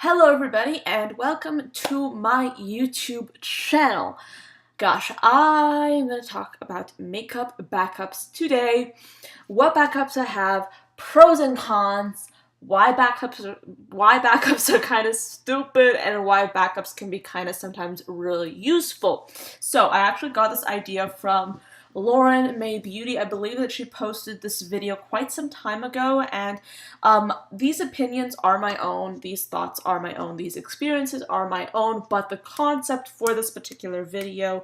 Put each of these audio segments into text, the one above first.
Hello everybody and welcome to my YouTube channel. Gosh, I'm going to talk about makeup backups today, what backups I have, pros and cons, why backups are kind of stupid, and why backups can be kind of sometimes really useful. So I actually got this idea from Mae Beauty. I believe that she posted this video quite some time ago, and these opinions are my own, these thoughts are my own, these experiences are my own, but the concept for this particular video,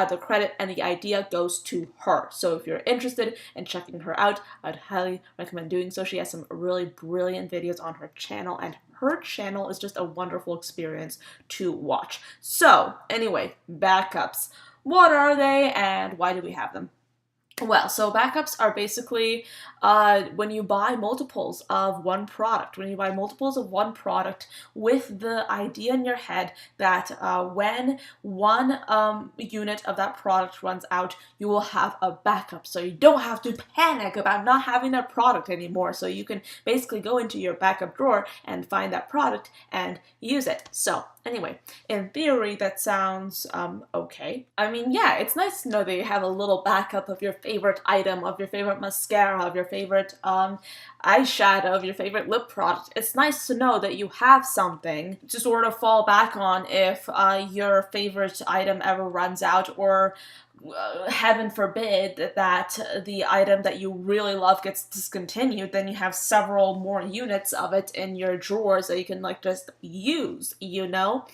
the credit and the idea goes to her. So if you're interested in checking her out, I'd highly recommend doing so. She has some really brilliant videos on her channel, and her channel is just a wonderful experience to watch. So anyway, backups. What are they and why do we have them? Well, so backups are basically when you buy multiples of one product. When you buy multiples of one product with the idea in your head that when one unit of that product runs out, you will have a backup. So you don't have to panic about not having that product anymore. So you can basically go into your backup drawer and find that product and use it. So anyway, in theory, that sounds okay. I mean, yeah, it's nice to know that you have a little backup of your favorite item, of your favorite mascara, of your favorite eyeshadow, of your favorite lip product. It's nice to know that you have something to sort of fall back on if your favorite item ever runs out, or heaven forbid that the item that you really love gets discontinued. Then you have several more units of it in your drawers that you can like just use, you know?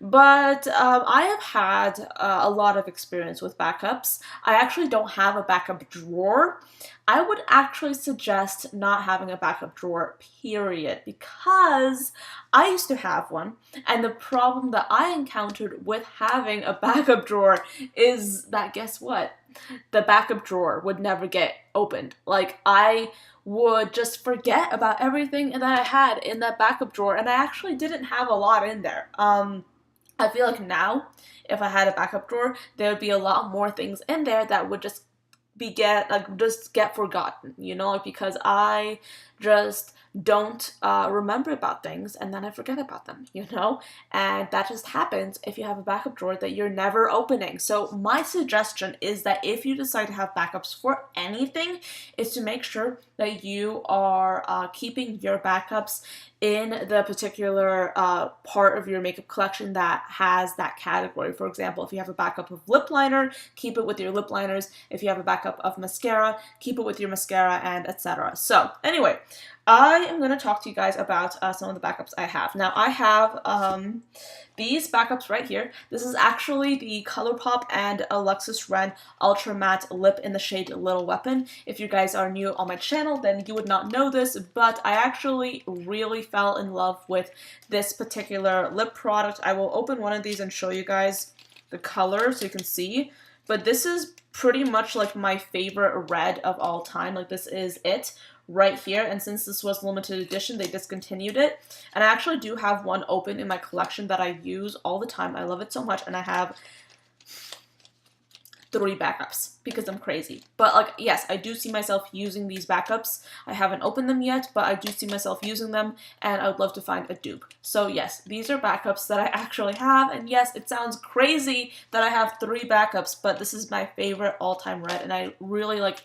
But I have had a lot of experience with backups. I actually don't have a backup drawer. I would actually suggest not having a backup drawer, period, because I used to have one, and the problem that I encountered with having a backup drawer is that, guess what? The backup drawer would never get opened. Like, I would just forget about everything that I had in that backup drawer, and I actually didn't have a lot in there. I feel like now, if I had a backup drawer, there would be a lot more things in there that would just get forgotten, you know, like, because I just don't remember about things and then I forget about them, you know, and that just happens if you have a backup drawer that you're never opening. So my suggestion is that if you decide to have backups for anything, is to make sure that you are keeping your backups in the particular part of your makeup collection that has that category. For example, if you have a backup of lip liner, keep it with your lip liners. If you have a backup of mascara, keep it with your mascara, and etc. So anyway, I am going to talk to you guys about some of the backups I have. Now, I have these backups right here. This is actually the ColourPop and Alexis Ren Ultra Matte Lip in the shade Little Weapon. If you guys are new on my channel, then you would not know this, but I actually really fell in love with this particular lip product. I will open one of these and show you guys the color so you can see. But this is pretty much like my favorite red of all time. Like, this is it right here, and since this was limited edition, they discontinued it. And I actually do have one open in my collection that I use all the time. I love it so much, and I have 3 backups because I'm crazy. But like, yes, I do see myself using these backups. I haven't opened them yet, but I do see myself using them, and I would love to find a dupe. So yes, these are backups that I actually have, and yes, it sounds crazy that I have 3 backups, but this is my favorite all-time red, and I really like,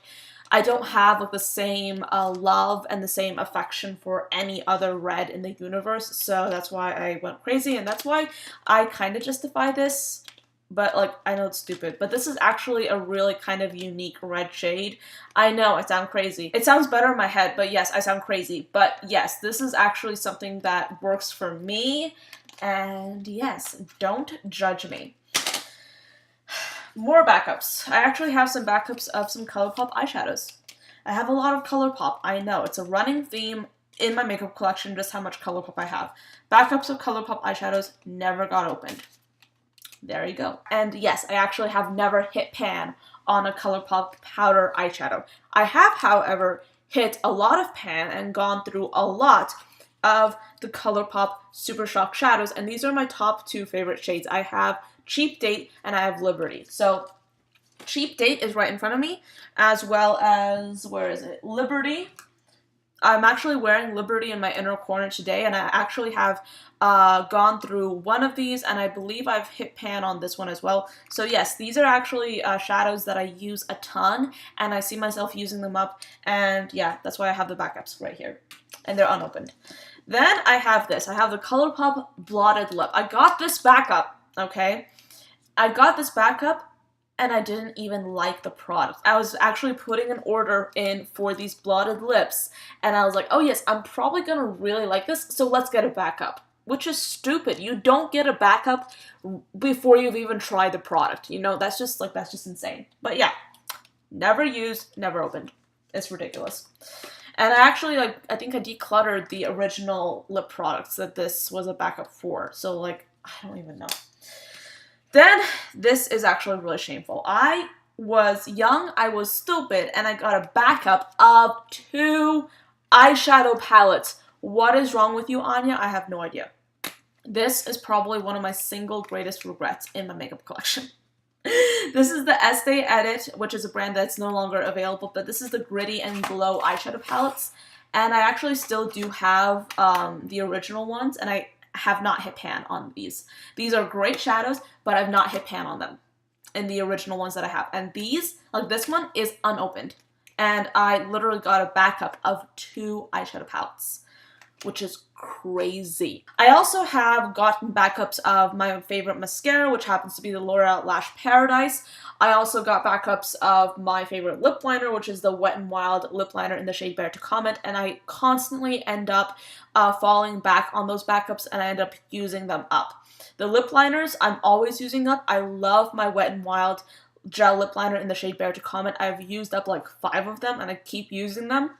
I don't have like the same love and the same affection for any other red in the universe, so that's why I went crazy, and that's why I kind of justify this. But like, I know it's stupid, but this is actually a really kind of unique red shade. I know I sound crazy. It sounds better in my head, but yes, I sound crazy. But yes, this is actually something that works for me, and yes, don't judge me. More backups. I actually have some backups of some ColourPop eyeshadows. I have a lot of ColourPop. I know, it's a running theme in my makeup collection, just how much ColourPop I have. Backups of ColourPop eyeshadows never got opened. There you go. And yes, I actually have never hit pan on a ColourPop powder eyeshadow. I have, however, hit a lot of pan and gone through a lot of the ColourPop Super Shock shadows, and these are my top 2 favorite shades. I have Cheap Date and I have Liberty. So Cheap Date is right in front of me, as well as, where is it? Liberty I'm actually wearing Liberty in my inner corner today, and I actually have gone through one of these, and I believe I've hit pan on this one as well. So yes, these are actually shadows that I use a ton, and I see myself using them up, and yeah, that's why I have the backups right here, and they're unopened. Then I have this. I have the ColourPop Blotted Lip. I got this backup, okay? I got this backup, and I didn't even like the product. I was actually putting an order in for these blotted lips, and I was like, oh yes, I'm probably gonna really like this, so let's get a backup. Which is stupid. You don't get a backup before you've even tried the product. You know, that's just insane. But yeah, never used, never opened. It's ridiculous. And I actually, like, I think I decluttered the original lip products that this was a backup for. So, like, I don't even know. Then, this is actually really shameful. I was young, I was stupid, and I got a backup of 2 eyeshadow palettes. What is wrong with you, Anya? I have no idea. This is probably one of my single greatest regrets in my makeup collection. This is the Estee Edit, which is a brand that's no longer available, but this is the Gritty and Glow eyeshadow palettes. And I actually still do have the original ones, and I have not hit pan on these. These are great shadows, but I've not hit pan on them in the original ones that I have. And these, like this one, is unopened. And I literally got a backup of 2 eyeshadow palettes, which is crazy. I also have gotten backups of my favorite mascara, which happens to be the L'Oreal Lash Paradise. I also got backups of my favorite lip liner, which is the Wet n Wild lip liner in the shade Bear to Comment, and I constantly end up falling back on those backups, and I end up using them up. The lip liners, I'm always using up. I love my Wet n Wild gel lip liner in the shade Bear to Comment. I've used up like 5 of them, and I keep using them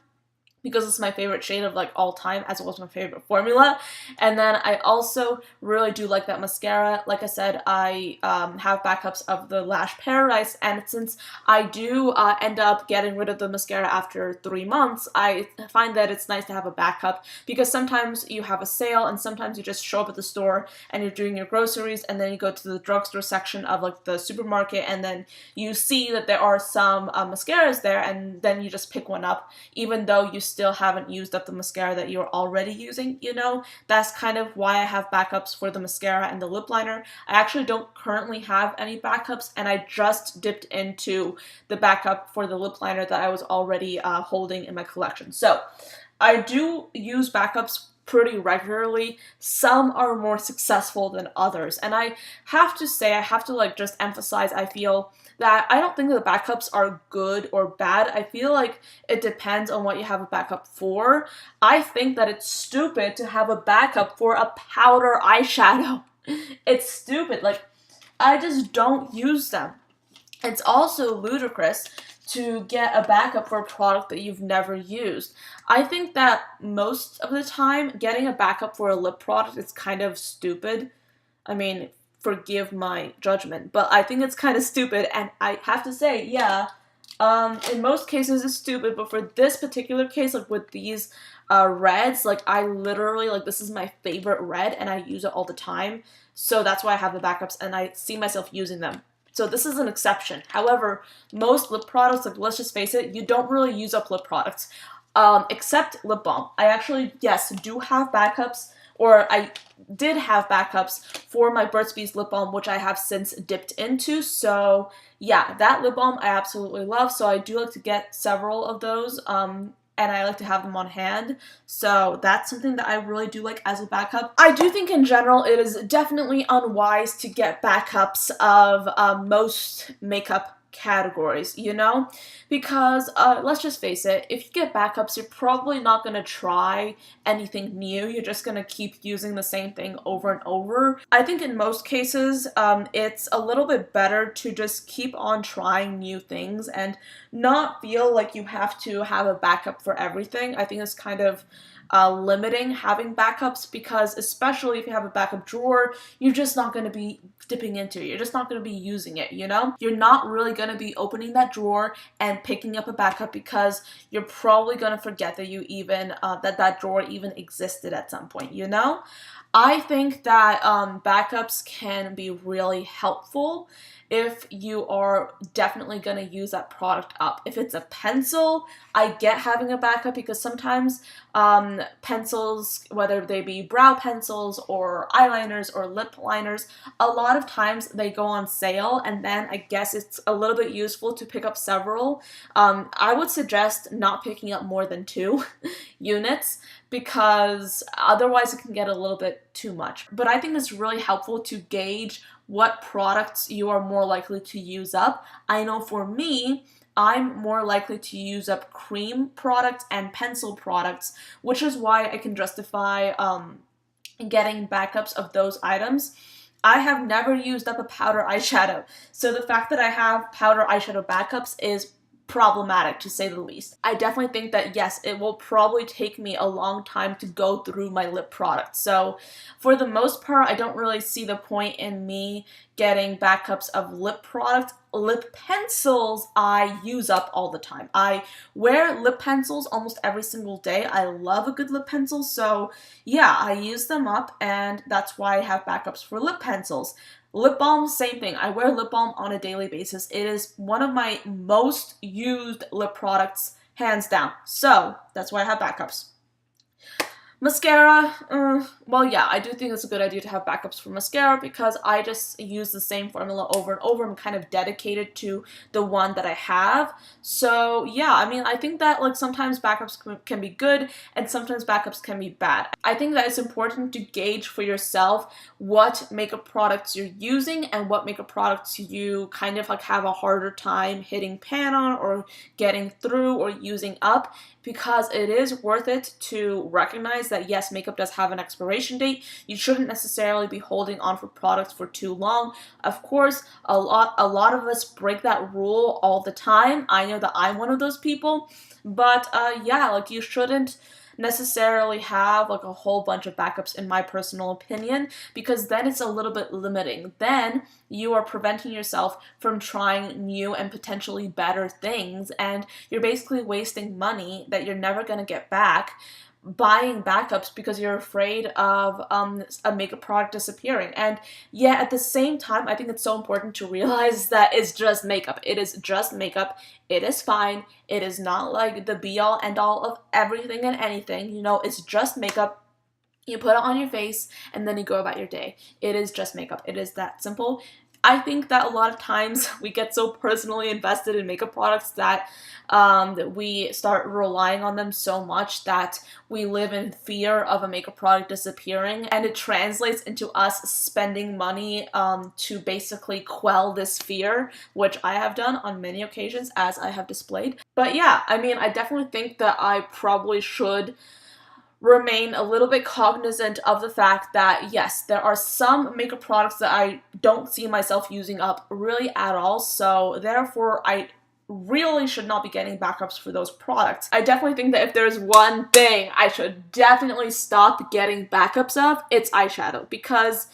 because it's my favorite shade of like all time, as it was my favorite formula. And then I also really do like that mascara. Like I said, I have backups of the Lash Paradise, and since I do end up getting rid of the mascara after 3 months, I find that it's nice to have a backup, because sometimes you have a sale and sometimes you just show up at the store and you're doing your groceries, and then you go to the drugstore section of like the supermarket, and then you see that there are some mascaras there, and then you just pick one up, even though you still haven't used up the mascara that you're already using, you know? That's kind of why I have backups for the mascara and the lip liner. I actually don't currently have any backups, and I just dipped into the backup for the lip liner that I was already holding in my collection. So I do use backups pretty regularly. Some are more successful than others, and I have to say, I have to like just emphasize, I feel that I don't think the backups are good or bad. I feel like it depends on what you have a backup for. I think that it's stupid to have a backup for a powder eyeshadow. It's stupid. Like, I just don't use them. It's also ludicrous to get a backup for a product that you've never used. I think that most of the time, getting a backup for a lip product is kind of stupid. I mean, forgive my judgment, but I think it's kind of stupid, and I have to say, yeah, in most cases it's stupid, but for this particular case, like with these reds, like I literally, like this is my favorite red, and I use it all the time, so that's why I have the backups, and I see myself using them. So this is an exception. However, most lip products, like let's just face it, you don't really use up lip products, except lip balm. I actually, yes, do have backups, or I did have backups for my Burt's Bees lip balm, which I have since dipped into. So yeah, that lip balm I absolutely love. So I do like to get several of those, and I like to have them on hand. So that's something that I really do like as a backup. I do think in general it is definitely unwise to get backups of most makeup categories, you know? Because let's just face it, if you get backups, you're probably not going to try anything new. You're just going to keep using the same thing over and over. I think in most cases, it's a little bit better to just keep on trying new things and not feel like you have to have a backup for everything. I think it's kind of limiting having backups, because especially if you have a backup drawer, you're just not going to be dipping into it. You're just not going to be using it, you know? You're not really going to be opening that drawer and picking up a backup, because you're probably going to forget that you even, that drawer even existed at some point, you know? I think that backups can be really helpful if you are definitely going to use that product up. If it's a pencil, I get having a backup because sometimes pencils, whether they be brow pencils or eyeliners or lip liners, a lot of times they go on sale, and then I guess it's a little bit useful to pick up several. I would suggest not picking up more than 2 units because otherwise it can get a little bit too much. But I think it's really helpful to gauge what products you are more likely to use up. I know for me, I'm more likely to use up cream products and pencil products, which is why I can justify getting backups of those items. I have never used up a powder eyeshadow, so the fact that I have powder eyeshadow backups is problematic, to say the least. I definitely think that yes, it will probably take me a long time to go through my lip products. So for the most part, I don't really see the point in me getting backups of lip products. Lip pencils I use up all the time. I wear lip pencils almost every single day. I love a good lip pencil, so yeah, I use them up, and that's why I have backups for lip pencils. Lip balm, same thing. I wear lip balm on a daily basis. It is one of my most used lip products, hands down. So that's why I have backups. Mascara, well, yeah, I do think it's a good idea to have backups for mascara because I just use the same formula over and over. I'm kind of dedicated to the one that I have. So yeah, I mean, I think that like sometimes backups can be good and sometimes backups can be bad. I think that it's important to gauge for yourself what makeup products you're using and what makeup products you kind of like have a harder time hitting pan on or getting through or using up, because it is worth it to recognize that yes, makeup does have an expiration date. You shouldn't necessarily be holding on for products for too long. Of course, a lot of us break that rule all the time. I know that I'm one of those people, but yeah, like you shouldn't necessarily have like a whole bunch of backups, in my personal opinion, because then it's a little bit limiting. Then you are preventing yourself from trying new and potentially better things, and you're basically wasting money that you're never going to get back buying backups because you're afraid of a makeup product disappearing. And yeah, at the same time, I think it's so important to realize that it's just makeup. It is just makeup. It is fine. It is not like the be-all end-all of everything and anything. You know, it's just makeup. You put it on your face and then you go about your day. It is just makeup. It is that simple. I think that a lot of times we get so personally invested in makeup products that we start relying on them so much that we live in fear of a makeup product disappearing, and it translates into us spending money to basically quell this fear, which I have done on many occasions, as I have displayed. But yeah, I mean, I definitely think that I probably should remain a little bit cognizant of the fact that yes, there are some makeup products that I don't see myself using up really at all, so therefore I really should not be getting backups for those products. I definitely think that if there's one thing I should definitely stop getting backups of, it's eyeshadow, because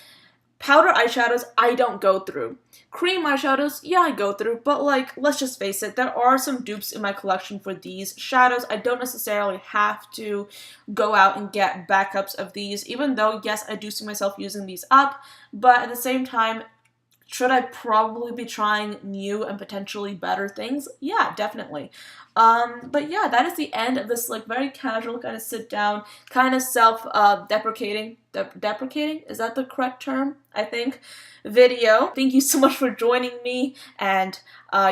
powder eyeshadows I don't go through. Cream eyeshadows, yeah, I go through, but like, let's just face it, there are some dupes in my collection for these shadows. I don't necessarily have to go out and get backups of these, even though, yes, I do see myself using these up, but at the same time, should I probably be trying new and potentially better things? Yeah, definitely. But yeah, that is the end of this like very casual kind of sit down, kind of self-deprecating, deprecating, is that the correct term? I think, video. Thank you so much for joining me and,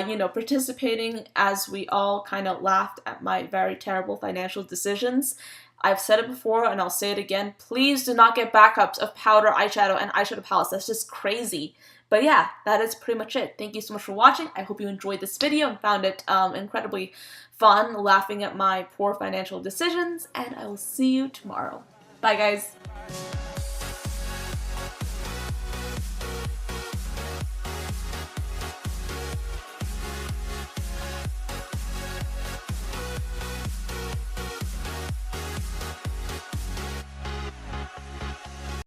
you know, participating as we all kind of laughed at my very terrible financial decisions. I've said it before and I'll say it again. Please do not get backups of powder eyeshadow and eyeshadow palettes. That's just crazy. But yeah, that is pretty much it. Thank you so much for watching. I hope you enjoyed this video and found it incredibly fun laughing at my poor financial decisions. And I will see you tomorrow. Bye, guys.